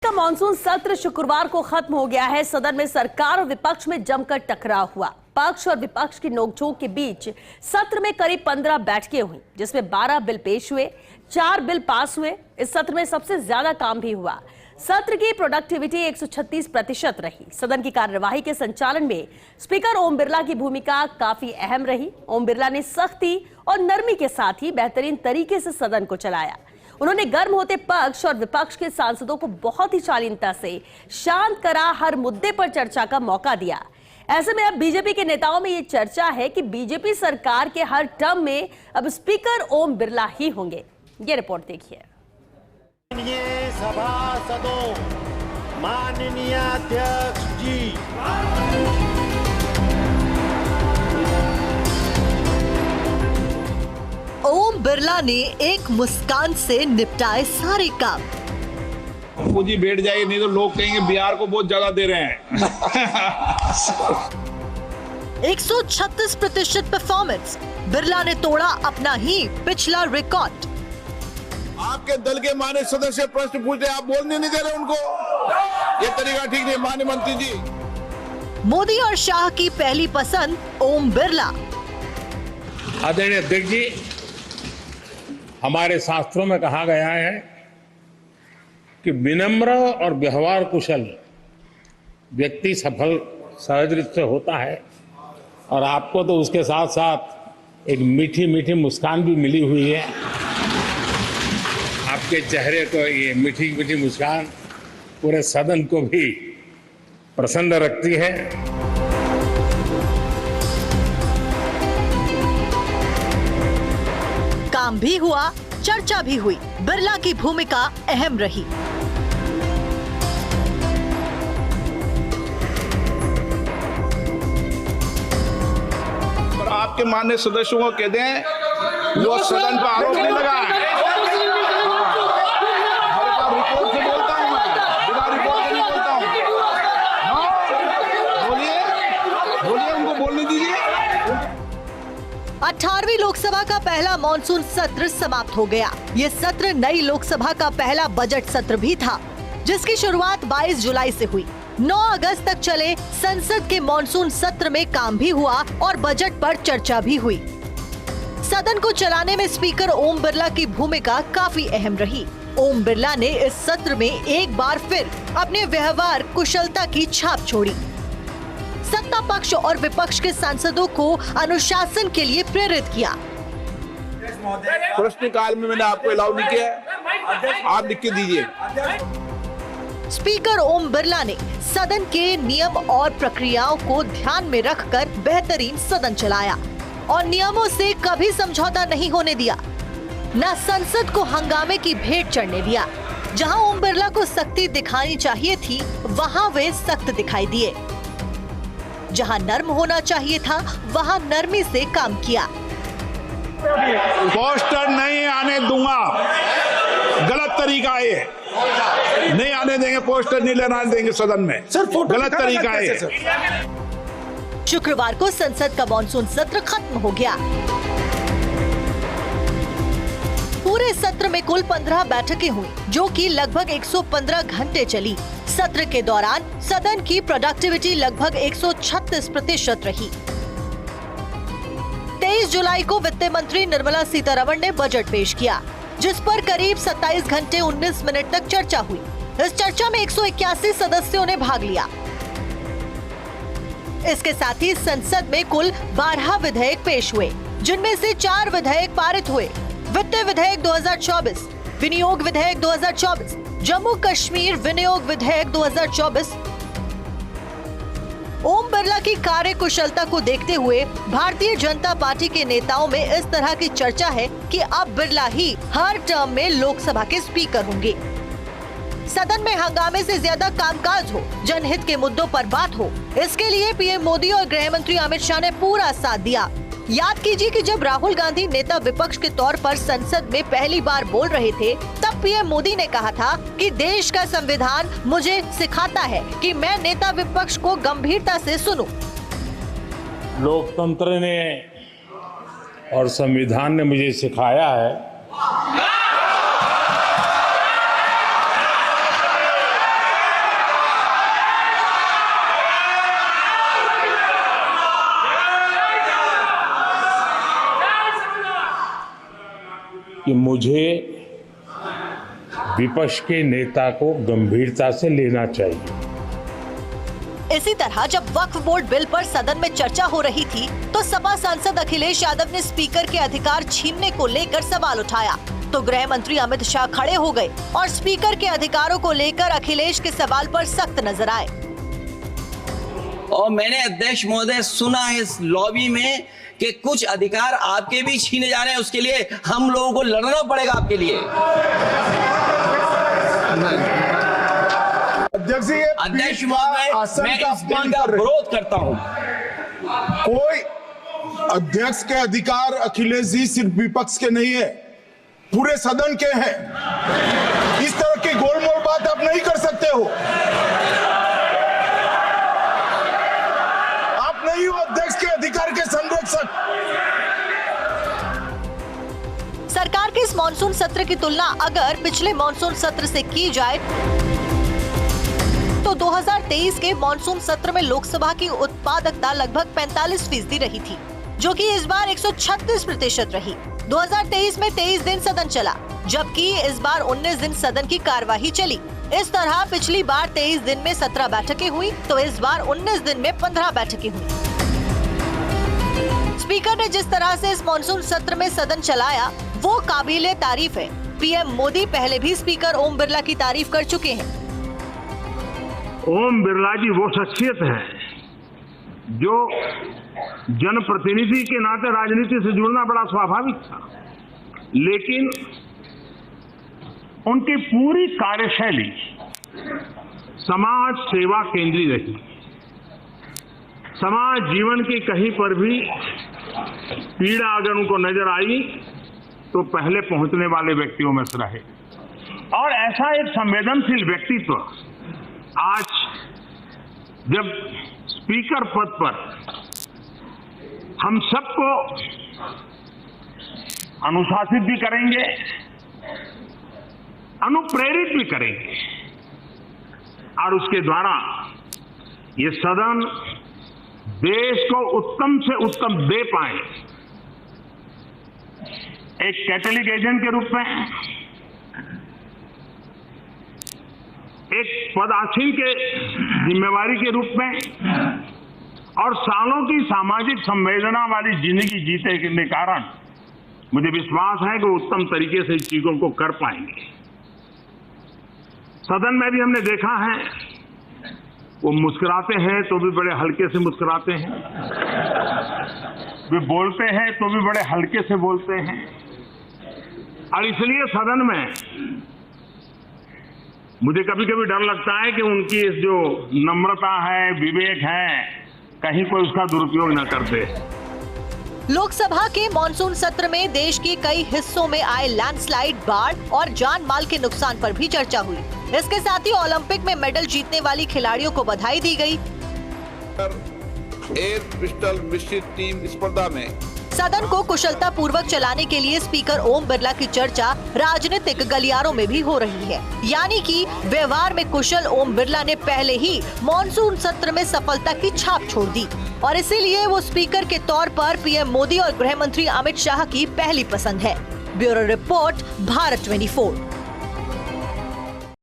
का मानसून सत्र शुक्रवार को खत्म हो गया है। सदन में सरकार और विपक्ष में जमकर टकराव हुआ। पक्ष और विपक्ष की नोकझोंक के बीच सत्र में करीब 15 बैठकें हुई, जिसमें 12 बिल पेश हुए, 4 बिल पास हुए। इस सत्र में सबसे ज्यादा काम भी हुआ। सत्र की प्रोडक्टिविटी 136% रही। सदन की कार्यवाही के संचालन में स्पीकर ओम बिरला की भूमिका काफी अहम रही। ओम बिरला ने सख्ती और नरमी के साथ ही बेहतरीन तरीके से सदन को चलाया। उन्होंने गर्म होते पक्ष और विपक्ष के सांसदों को बहुत ही शालीनता से शांत करा, हर मुद्दे पर चर्चा का मौका दिया। ऐसे में अब बीजेपी के नेताओं में ये चर्चा है कि बीजेपी सरकार के हर टर्म में अब स्पीकर ओम बिरला ही होंगे। ये रिपोर्ट देखिए। सभासदों, माननीय अध्यक्ष जी, ओम बिरला ने एक मुस्कान से निपटाए सारे काम। जी बैठ जाइए, नहीं तो लोग कहेंगे बिहार को बहुत ज्यादा दे रहे हैं। 136% परफॉर्मेंस। बिरला ने तोड़ा अपना ही पिछला रिकॉर्ड। आपके दल के माननीय सदस्य प्रश्न पूछ रहे, आप बोलने नहीं दे रहे उनको। ये तरीका ठीक नहीं। माननीय मंत्री जी, मोदी और शाह की पहली पसंद ओम बिरला। आदरणीय अध्यक्ष जी, हमारे शास्त्रों में कहा गया है कि विनम्र और व्यवहार कुशल व्यक्ति सफल सहज रूप से होता है, और आपको तो उसके साथ साथ एक मीठी मीठी मुस्कान भी मिली हुई है। आपके चेहरे को ये मीठी मीठी मुस्कान पूरे सदन को भी प्रसन्न रखती है। काम भी हुआ, चर्चा भी हुई। बिरला की भूमिका अहम रही। और आपके माननीय सदस्यों को कह दें, वो सदन पर आरोप नहीं लगा। रिपोर्ट से बोलता हूँ मैं, बिना रिपोर्ट से नहीं बोलता हूँ। बोलिए बोलिए, उनको बोलने दीजिए। 18वीं लोकसभा का पहला मॉनसून सत्र समाप्त हो गया। ये सत्र नई लोकसभा का पहला बजट सत्र भी था, जिसकी शुरुआत 22 जुलाई से हुई। 9 अगस्त तक चले संसद के मॉनसून सत्र में काम भी हुआ और बजट पर चर्चा भी हुई। सदन को चलाने में स्पीकर ओम बिरला की भूमिका काफी अहम रही। ओम बिरला ने इस सत्र में एक बार फिर अपने व्यवहार कुशलता की छाप छोड़ी। सत्ता पक्ष और विपक्ष के सांसदों को अनुशासन के लिए प्रेरित किया। प्रश्नकाल में मैंने आपको अलाउ नहीं किया, आप लिख के दीजिए। स्पीकर ओम बिरला ने सदन के नियम और प्रक्रियाओं को ध्यान में रखकर बेहतरीन सदन चलाया और नियमों से कभी समझौता नहीं होने दिया। न संसद को हंगामे की भेंट चढ़ने दिया। जहां ओम बिरला को सख्ती दिखानी चाहिए थी, वहां वे सख्त दिखाई दिए। जहां नर्म होना चाहिए था, वहां नरमी से काम किया। पोस्टर नहीं आने दूंगा, गलत तरीका है ये। नहीं आने देंगे, पोस्टर नहीं लेना देंगे सदन में, गलत तरीका है ये। शुक्रवार को संसद का मॉनसून सत्र खत्म हो गया। पूरे सत्र में कुल 15 बैठकें हुई, जो कि लगभग 115 घंटे चली। सत्र के दौरान सदन की प्रोडक्टिविटी लगभग 136% रही। 23 जुलाई को वित्त मंत्री निर्मला सीतारमण ने बजट पेश किया, जिस पर करीब 27 घंटे 19 मिनट तक चर्चा हुई। इस चर्चा में 181 सदस्यों ने भाग लिया। इसके साथ ही संसद में कुल 12 विधेयक पेश हुए, जिनमें से 4 विधेयक पारित हुए। वित्त विधेयक 2024, विनियोग विधेयक 2024, जम्मू कश्मीर विनियोग विधेयक 2024। ओम बिरला की कार्य कुशलता को देखते हुए भारतीय जनता पार्टी के नेताओं में इस तरह की चर्चा है कि अब बिरला ही हर टर्म में लोकसभा के स्पीकर होंगे। सदन में हंगामे से ज्यादा कामकाज हो, जनहित के मुद्दों पर बात हो, इसके लिए पीएम मोदी और गृह मंत्री अमित शाह ने पूरा साथ दिया। याद कीजिए कि जब राहुल गांधी नेता विपक्ष के तौर पर संसद में पहली बार बोल रहे थे, तब पीएम मोदी ने कहा था कि देश का संविधान मुझे सिखाता है कि मैं नेता विपक्ष को गंभीरता से सुनूं। लोकतंत्र ने और संविधान ने मुझे सिखाया है कि मुझे विपक्ष के नेता को गंभीरता से लेना चाहिए। इसी तरह जब वक्फ बोर्ड बिल पर सदन में चर्चा हो रही थी तो सपा सांसद अखिलेश यादव ने स्पीकर के अधिकार छीनने को लेकर सवाल उठाया तो गृह मंत्री अमित शाह खड़े हो गए और स्पीकर के अधिकारों को लेकर अखिलेश के सवाल पर सख्त नजर आए। और मैंने अध्यक्ष महोदय सुना है इस लॉबी में कि कुछ अधिकार आपके भी छीने जा रहे हैं, उसके लिए हम लोगों को लड़ना पड़ेगा आपके लिए। अध्यक्ष महोदय, मैं इस बिल का विरोध करता हूं। कोई अध्यक्ष के अधिकार अखिलेश जी सिर्फ विपक्ष के नहीं है, पूरे सदन के हैं। इस तरह की गोलमोल बात आप नहीं कर सकते हो। आप नहीं हो अध्यक्ष के अधिकार के संरक्षक। सरकार के इस मानसून सत्र की तुलना अगर पिछले मानसून सत्र से की जाए तो 2023 के मानसून सत्र में लोकसभा की उत्पादकता लगभग 45% रही थी, जो कि इस बार 136% रही। 2023 में 23 दिन सदन चला, जबकि इस बार 19 दिन सदन की कार्यवाही चली। इस तरह पिछली बार 23 दिन में 17 बैठकें हुई तो इस बार 19 दिन में 15 बैठकें हुई। स्पीकर ने जिस तरह से इस मानसून सत्र में सदन चलाया वो काबिले तारीफ है। पीएम मोदी पहले भी स्पीकर ओम बिरला की तारीफ कर चुके हैं। ओम बिरला जी वो शख्सियत है जो जनप्रतिनिधि के नाते राजनीति से जुड़ना बड़ा स्वाभाविक था, लेकिन उनकी पूरी कार्यशैली समाज सेवा केंद्रित रही। समाज जीवन की कहीं पर भी पीड़ा अगर उनको नजर आई तो पहले पहुंचने वाले व्यक्तियों में से रहे। और ऐसा एक संवेदनशील व्यक्तित्व आज जब स्पीकर पद पर हम सबको अनुशासित भी करेंगे, अनुप्रेरित भी करेंगे और उसके द्वारा ये सदन देश को उत्तम से उत्तम दे पाए, एक कैटलिक एजेंट के रूप में, एक पदासीन के जिम्मेवारी के रूप में और सालों की सामाजिक संवेदना वाली जिंदगी जीते के कारण मुझे विश्वास है कि उत्तम तरीके से इस चीजों को कर पाएंगे। सदन में भी हमने देखा है वो मुस्कुराते हैं तो भी बड़े हल्के से मुस्कुराते हैं, वे बोलते हैं तो भी बड़े हल्के से बोलते हैं। और इसलिए सदन में मुझे कभी कभी डर लगता है कि उनकी इस जो नम्रता है, विवेक है, कहीं कोई उसका दुरुपयोग न कर दे। लोकसभा के मानसून सत्र में देश के कई हिस्सों में आए लैंडस्लाइड, बाढ़ और जान माल के नुकसान पर भी चर्चा हुई। इसके साथ ही ओलंपिक में मेडल जीतने वाली खिलाड़ियों को बधाई दी गई। एयर पिस्टल मिश्रित टीम स्पर्धा में सदन को कुशलता पूर्वक चलाने के लिए स्पीकर ओम बिरला की चर्चा राजनीतिक गलियारों में भी हो रही है। यानी कि व्यवहार में कुशल ओम बिरला ने पहले ही मानसून सत्र में सफलता की छाप छोड़ दी और इसीलिए वो स्पीकर के तौर पर पीएम मोदी और गृह मंत्री अमित शाह की पहली पसंद है। Bureau report, Bharat 24।